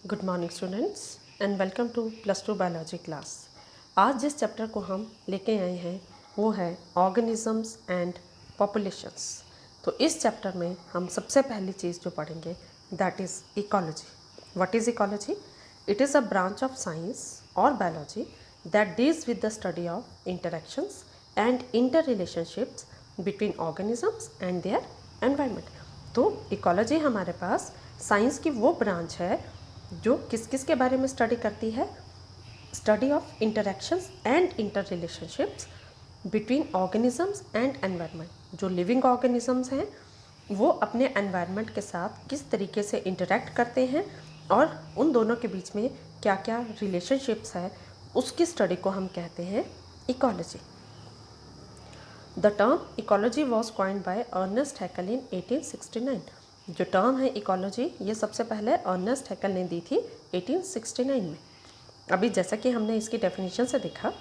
Good morning students and welcome to +2 biology class. आज जिस chapter को हम लेके आए हैं वो है ऑर्गेनिजम्स एंड पॉपुलेशंस। तो इस चैप्टर में हम सबसे पहली चीज़ जो पढ़ेंगे that is ecology. What is ecology? It is a branch of science और biology that deals with the study of interactions and inter relationships between organisms and their environment. तो इकोलॉजी हमारे पास साइंस की वो ब्रांच है जो किस किस के बारे में स्टडी करती है? Study of interactions and inter relationships between organisms and environment. जो लिविंग ऑर्गेनिजम्स हैं वो अपने एनवायरनमेंट के साथ किस तरीके से इंटरेक्ट करते हैं और उन दोनों के बीच में क्या क्या रिलेशनशिप्स है, उसकी स्टडी को हम कहते हैं ecology. The term ecology was coined by Ernest Haeckel in 1869। जो टर्म है इकोलॉजी ये सबसे पहले अर्नेस्ट हैकेल ने दी थी 1869 में। अभी जैसा कि हमने इसकी डेफिनेशन से देखा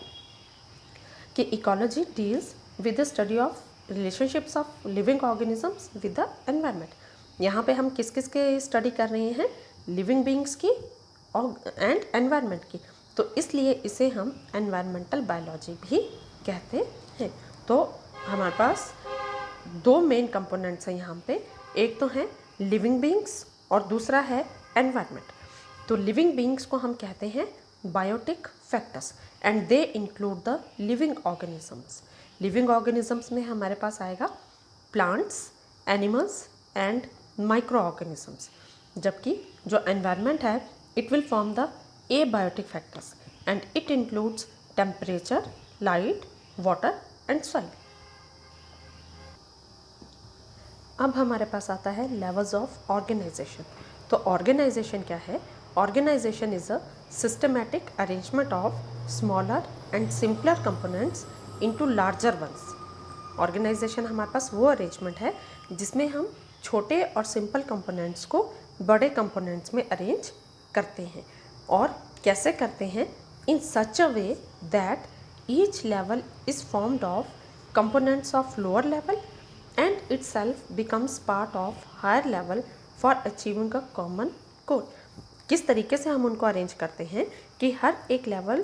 कि ecology deals with the study of relationships of living organisms with the environment. यहाँ पे हम किस किस के स्टडी कर रहे हैं? लिविंग बींग्स की एंड एनवायरनमेंट की। तो इसलिए इसे हम एनवायरमेंटल बायोलॉजी भी कहते हैं। तो हमारे पास दो मेन कंपोनेंट्स हैं यहाँ पे, एक तो है लिविंग बींग्स और दूसरा है एनवायरनमेंट। तो लिविंग बींग्स को हम कहते हैं biotic factors and they include the living organisms. Living organisms में हमारे पास आएगा plants, animals and micro organisms, जबकि जो एनवायरनमेंट है it will form the abiotic factors and it includes temperature, light, water and soil. अब हमारे पास आता है लेवल्स ऑफ ऑर्गेनाइजेशन। तो ऑर्गेनाइजेशन क्या है? Organisation is a systematic arrangement of smaller and simpler components into larger ones. Organisation हमारे पास वो अरेंजमेंट है जिसमें हम छोटे और सिंपल कंपोनेंट्स को बड़े कंपोनेंट्स में अरेंज करते हैं। और कैसे करते हैं? In such a way that each level is formed of components of lower level and itself becomes part of higher level for achieving a common goal। किस तरीके से हम उनको अरेंज करते हैं कि हर एक लेवल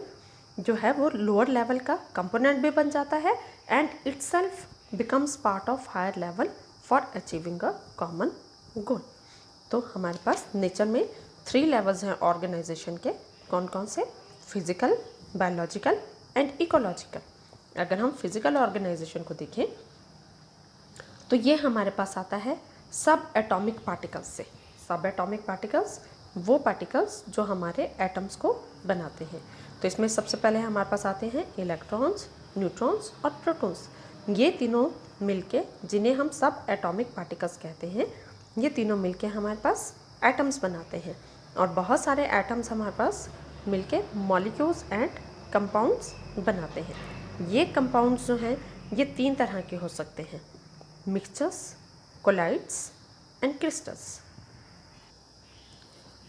जो है वो लोअर लेवल का कंपोनेंट भी बन जाता है and itself becomes part of higher level for achieving a common goal। तो हमारे पास नेचर में 3 लेवल्स हैं ऑर्गेनाइजेशन के। कौन कौन से? Physical, biological and ecological. अगर हम फिजिकल ऑर्गेनाइजेशन को देखें तो ये हमारे पास आता है सब एटॉमिक पार्टिकल्स से। सब एटॉमिक पार्टिकल्स वो पार्टिकल्स जो हमारे एटम्स को बनाते हैं। तो इसमें सबसे पहले हमारे पास आते हैं इलेक्ट्रॉन्स, न्यूट्रॉन्स और प्रोटॉन्स। ये तीनों मिलके, जिन्हें हम सब एटॉमिक पार्टिकल्स कहते हैं, ये तीनों मिलके हमारे पास एटम्स बनाते हैं। और बहुत सारे एटम्स हमारे पास मिलके मॉलिक्यूल्स एंड कंपाउंड्स बनाते हैं। ये कंपाउंड्स जो हैं ये 3 तरह के हो सकते हैं: मिक्सचर्स, कोलाइड्स एंड क्रिस्टल्स।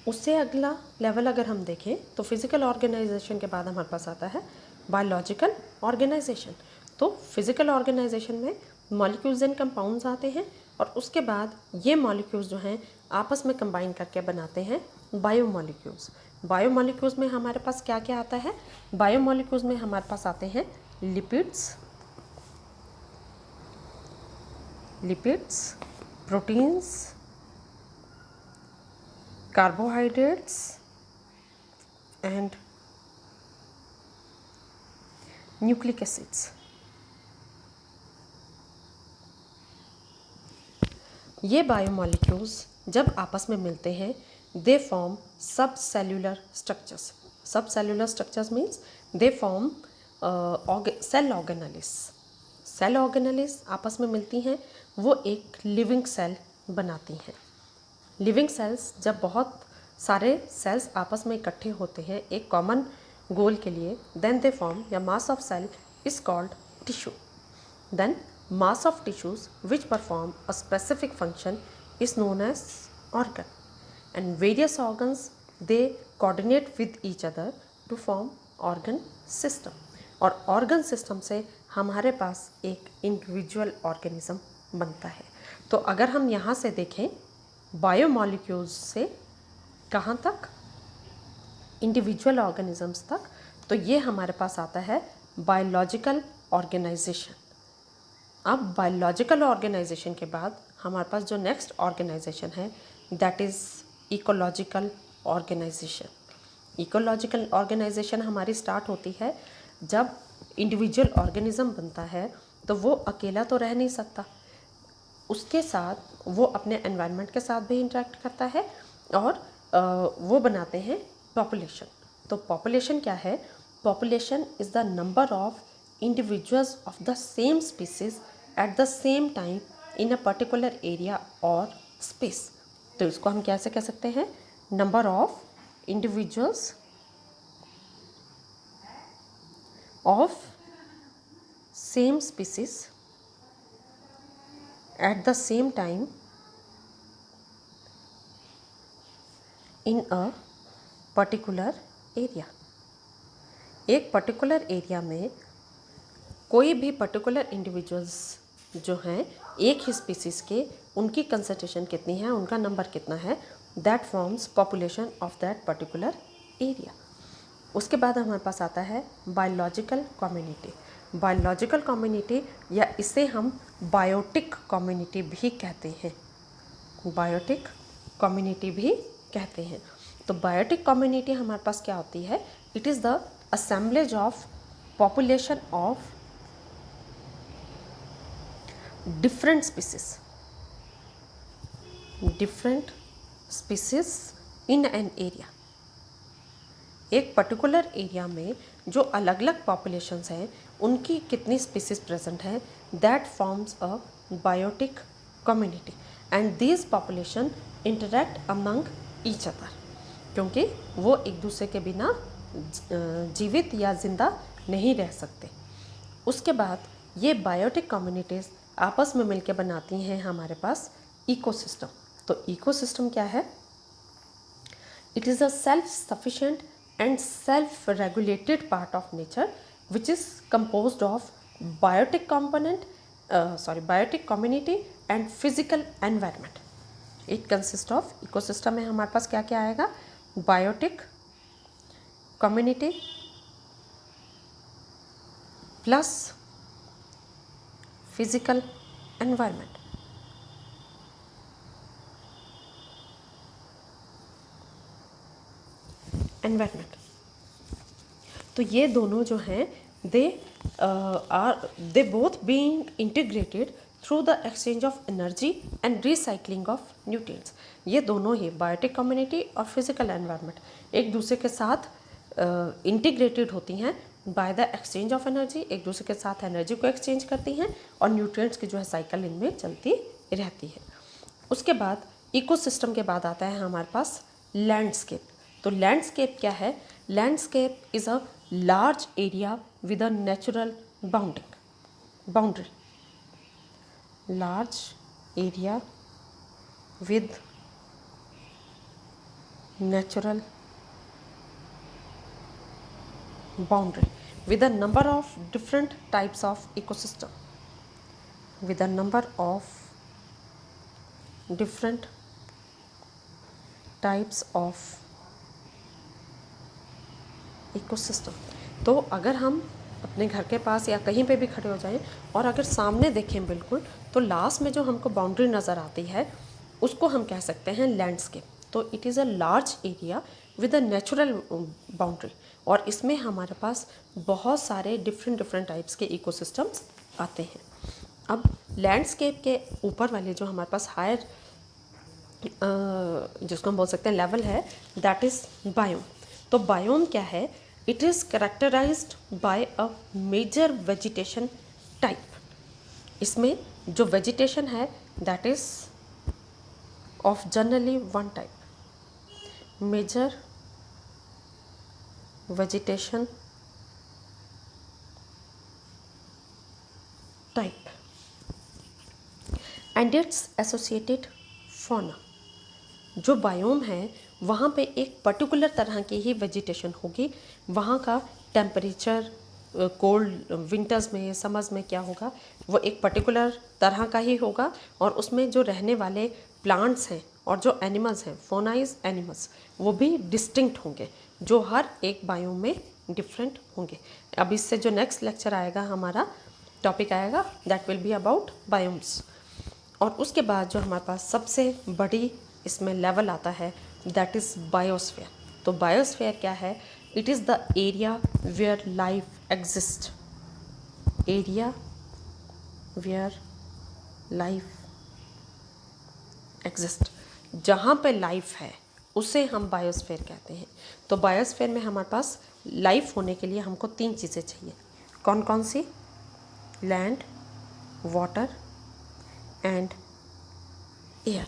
उससे अगला लेवल अगर हम देखें तो फिजिकल ऑर्गेनाइजेशन के बाद हमारे पास आता है बायोलॉजिकल ऑर्गेनाइजेशन। तो फिजिकल ऑर्गेनाइजेशन में मॉलिक्यूल्स एंड कंपाउंड्स आते हैं और उसके बाद ये मॉलिक्यूल्स जो हैं आपस में कंबाइन करके बनाते हैं बायोमॉलिक्यूल्स। बायोमॉलिक्यूल्स में हमारे पास क्या क्या आता है? बायोमॉलिक्यूल्स में हमारे पास आते हैं lipids, proteins, carbohydrates and nucleic acids. ये बायोमॉलिक्यूल्स जब आपस में मिलते हैं they form subcellular structures. Subcellular structures means they form cell organelles. Cell organelles आपस में मिलती हैं, वो एक लिविंग सेल बनाती हैं। लिविंग सेल्स जब बहुत सारे सेल्स आपस में इकट्ठे होते हैं एक कॉमन गोल के लिए, देन दे फॉर्म या mass of cell is called tissue. Then mass of tissues which perform a specific function is known as organ, and various organs they coordinate with each other to form organ system। और organ system से हमारे पास एक individual organism बनता है। तो अगर हम यहाँ से देखें बायोमॉलिक्यूल्स से कहाँ तक? इंडिविजुअल ऑर्गेनिजम्स तक, तो ये हमारे पास आता है बायोलॉजिकल ऑर्गेनाइजेशन। अब बायोलॉजिकल ऑर्गेनाइजेशन के बाद हमारे पास जो नेक्स्ट ऑर्गेनाइजेशन है that is ecological organisation. Ecological organisation हमारी स्टार्ट होती है जब इंडिविजुअल ऑर्गेनिज्म बनता है, तो वो अकेला तो रह नहीं सकता, उसके साथ वो अपने एनवायरनमेंट के साथ भी इंटरेक्ट करता है और वो बनाते हैं पॉपुलेशन। तो पॉपुलेशन क्या है? Population is the number of individuals of the same species at the same time in a particular area और स्पेस। तो इसको हम कैसे कह सकते हैं? Number of individuals of same species at the same time in a particular area। एक particular area में कोई भी पर्टिकुलर इंडिविजुअल्स जो हैं एक ही स्पीसीज़ के, उनकी कंसंट्रेशन कितनी है, उनका नंबर कितना है, that forms population of that particular area. उसके बाद हमारे पास आता है बायोलॉजिकल कम्युनिटी। बायोलॉजिकल कम्युनिटी या इसे हम बायोटिक कम्युनिटी भी कहते हैं, बायोटिक कम्युनिटी भी कहते हैं। तो बायोटिक कम्युनिटी हमारे पास क्या होती है? It is the assemblage of population of different species in an area. एक पर्टिकुलर एरिया में जो अलग अलग पॉपुलेशंस हैं उनकी कितनी स्पीसीज प्रेजेंट है, that forms a biotic community and these population interact among each other, क्योंकि वो एक दूसरे के बिना जीवित या जिंदा नहीं रह सकते। उसके बाद ये बायोटिक कम्युनिटीज़ आपस में मिलकर बनाती हैं हमारे पास इकोसिस्टम। तो इकोसिस्टम क्या है? It is a self sufficient and self-regulated part of nature which is composed of biotic community and physical environment. It consists of ecosystem में हमारे पास क्या क्या आएगा? Biotic community plus physical environment। Environment. तो ये दोनों जो हैं they both being integrated through the exchange of energy and recycling of nutrients. ये दोनों ही बायोटिक कम्युनिटी और फिजिकल एनवायरनमेंट एक दूसरे के साथ इंटीग्रेटेड होती हैं by the exchange of energy, एक दूसरे के साथ एनर्जी को एक्सचेंज करती हैं और न्यूट्रिएंट्स की जो है साइकिल इनमें चलती रहती है। उसके बाद इकोसिस्टम के बाद आता है हमारे पास लैंडस्केप। तो लैंडस्केप क्या है? Landscape is a large area with a natural boundary. Large area with natural boundary with a number of different types of ecosystem, with a number of different types of ecosystem। तो अगर हम अपने घर के पास या कहीं पे भी खड़े हो जाएं और अगर सामने देखें बिल्कुल, तो लास्ट में जो हमको बाउंड्री नज़र आती है उसको हम कह सकते हैं लैंडस्केप। तो it is a large area with a natural boundary और इसमें हमारे पास बहुत सारे डिफरेंट टाइप्स के इकोसिस्टम्स आते हैं। अब लैंडस्केप के ऊपर वाले जो हमारे पास हायर जिसको हम बोल सकते हैं लेवल है, दैट इज़ बायोम। तो बायोम क्या है? It is characterised by a major vegetation type. इसमें जो वेजिटेशन है that is of generally one type, major vegetation type and its associated fauna। जो बायोम है वहाँ पे एक पर्टिकुलर तरह की ही वेजिटेशन होगी। वहाँ का टेम्परेचर कोल्ड विंटर्स में समर्स में क्या होगा, वो एक पर्टिकुलर तरह का ही होगा और उसमें जो रहने वाले प्लांट्स हैं और जो एनिमल्स हैं फोनाइज एनिमल्स वो भी डिस्टिंक्ट होंगे, जो हर एक बायोम में डिफरेंट होंगे। अब इससे जो नेक्स्ट लेक्चर आएगा हमारा टॉपिक आएगा that will be about biomes. और उसके बाद जो हमारे पास सबसे बड़ी इसमें लेवल आता है दैट इज़ बायोस्फीयर। तो बायोस्फीयर क्या है? It is the area where life exist, area where life exist, जहाँ पे लाइफ है उसे हम बायोस्फीयर कहते हैं। तो बायोस्फीयर में हमारे पास लाइफ होने के लिए हमको 3 चीज़ें चाहिए। कौन कौन सी? Land, water and air.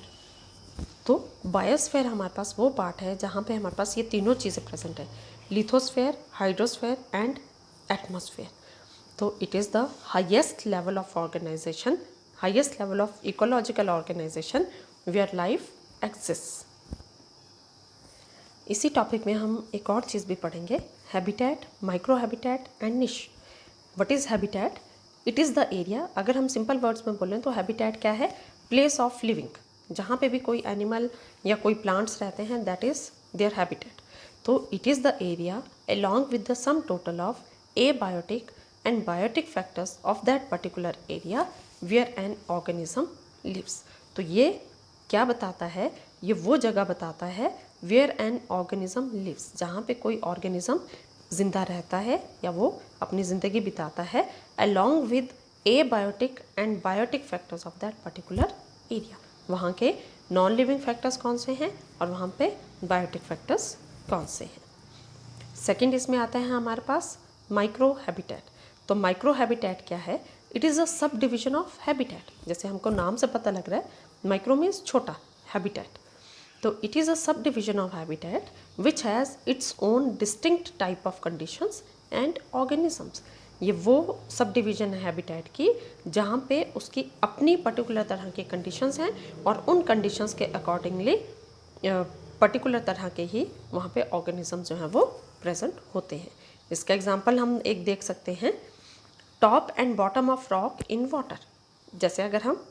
तो बायोस्फीयर हमारे पास वो पार्ट है जहाँ पे हमारे पास ये तीनों चीज़ें प्रेजेंट है, लिथोस्फीयर, हाइड्रोस्फीयर एंड एटमॉस्फेयर। तो it is the highest level of organisation, highest level of ecological organisation where life exist. इसी टॉपिक में हम एक और चीज़ भी पढ़ेंगे, habitat, micro habitat and niche. What is habitat? It is the area, अगर हम सिंपल वर्ड्स में बोलें तो हैबिटेट क्या है? प्लेस ऑफ लिविंग, जहाँ पे भी कोई एनिमल या कोई प्लांट्स रहते हैं दैट इज़ देयर हैबिटेट। तो it is the area along with the sum total of abiotic and biotic factors of that particular area where an organism lives। तो ये क्या बताता है? ये वो जगह बताता है where an organism lives, जहाँ पे कोई ऑर्गेनिज्म जिंदा रहता है या वो अपनी ज़िंदगी बिताता है along with abiotic and biotic factors of that particular area। वहाँ के नॉन लिविंग फैक्टर्स कौन से हैं और वहाँ पे बायोटिक फैक्टर्स कौन से हैं। सेकंड इसमें आता है हमारे पास माइक्रो हैबिटेट। तो माइक्रो हैबिटेट क्या है? It is a sub division of habitat. जैसे हमको नाम से पता लग रहा है, माइक्रो मीन्स छोटा, हैबिटेट। तो it is a sub division of habitat which has its own distinct type of conditions and organisms. ये वो सब डिवीज़न है हैबिटेट की जहाँ पे उसकी अपनी पर्टिकुलर तरह के कंडीशंस हैं और उन कंडीशंस के अकॉर्डिंगली पर्टिकुलर तरह के ही वहाँ पे ऑर्गेनिज्म जो हैं वो प्रेजेंट होते हैं। इसका एग्जांपल हम एक देख सकते हैं, top and bottom of rock in water. जैसे अगर हम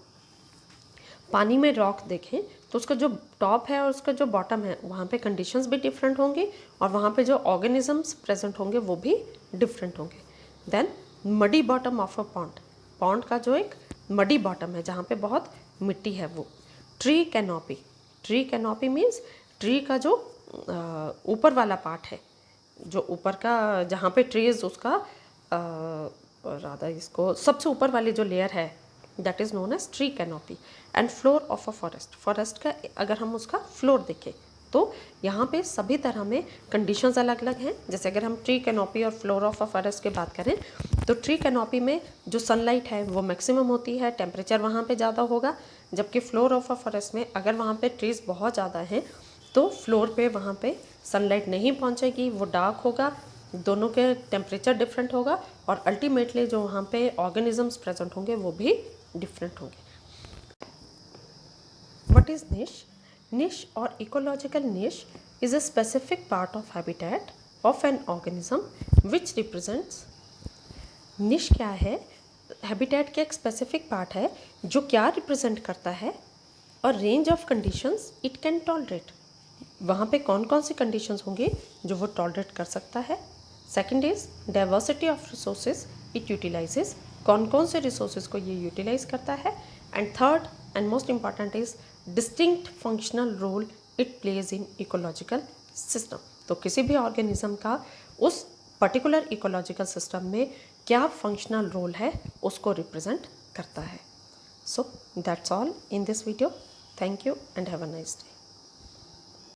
पानी में रॉक देखें तो उसका जो टॉप है और उसका जो बॉटम है वहाँ पे कंडीशंस भी डिफरेंट होंगी और वहाँ पे जो ऑर्गेनिजम्स प्रेजेंट होंगे वो भी डिफरेंट होंगे। Then muddy bottom of a pond, pond का जो एक मडी बॉटम है जहाँ पे बहुत मिट्टी है वो। Tree canopy, tree canopy means tree का जो ऊपर वाला पार्ट है, जो ऊपर का जहाँ पे ट्रीज उसका राधा इसको सबसे ऊपर वाली जो लेयर है that is known as tree canopy. And floor of a forest, forest का अगर हम उसका फ्लोर देखें तो यहाँ पे सभी तरह में कंडीशंस अलग अलग हैं। जैसे अगर हम ट्री कैनोपी और फ्लोर ऑफ अ फॉरेस्ट की बात करें तो ट्री कैनोपी में जो सनलाइट है वो मैक्सिमम होती है, टेम्परेचर वहाँ पे ज़्यादा होगा। जबकि फ्लोर ऑफ अ फॉरेस्ट में अगर वहाँ पे ट्रीज़ बहुत ज़्यादा हैं तो फ्लोर पे वहाँ पे सनलाइट नहीं पहुँचेगी, वो डार्क होगा, दोनों के टेम्परेचर डिफरेंट होगा और अल्टीमेटली जो वहाँ पे ऑर्गेनिजम्स प्रेजेंट होंगे वो भी डिफरेंट होंगे। व्हाट इज़ निश? निश और इकोलॉजिकल निश is a specific part of habitat of an organism which represents. निश क्या है? हैबिटेट का एक स्पेसिफिक पार्ट है जो क्या रिप्रेजेंट करता है और range of conditions it can tolerate. वहाँ पे कौन कौन सी कंडीशंस होंगी जो वो टॉलरेट कर सकता है। Second is diversity of resources it utilises, कौन कौन से रिसोर्सेज को ये यूटिलाइज करता है। And third and most important is distinct functional role it plays in ecological system. तो किसी भी ऑर्गेनिज्म का उस पर्टिकुलर इकोलॉजिकल सिस्टम में क्या फंक्शनल रोल है उसको रिप्रेजेंट करता है। So that's all in this video. Thank you and have a nice day.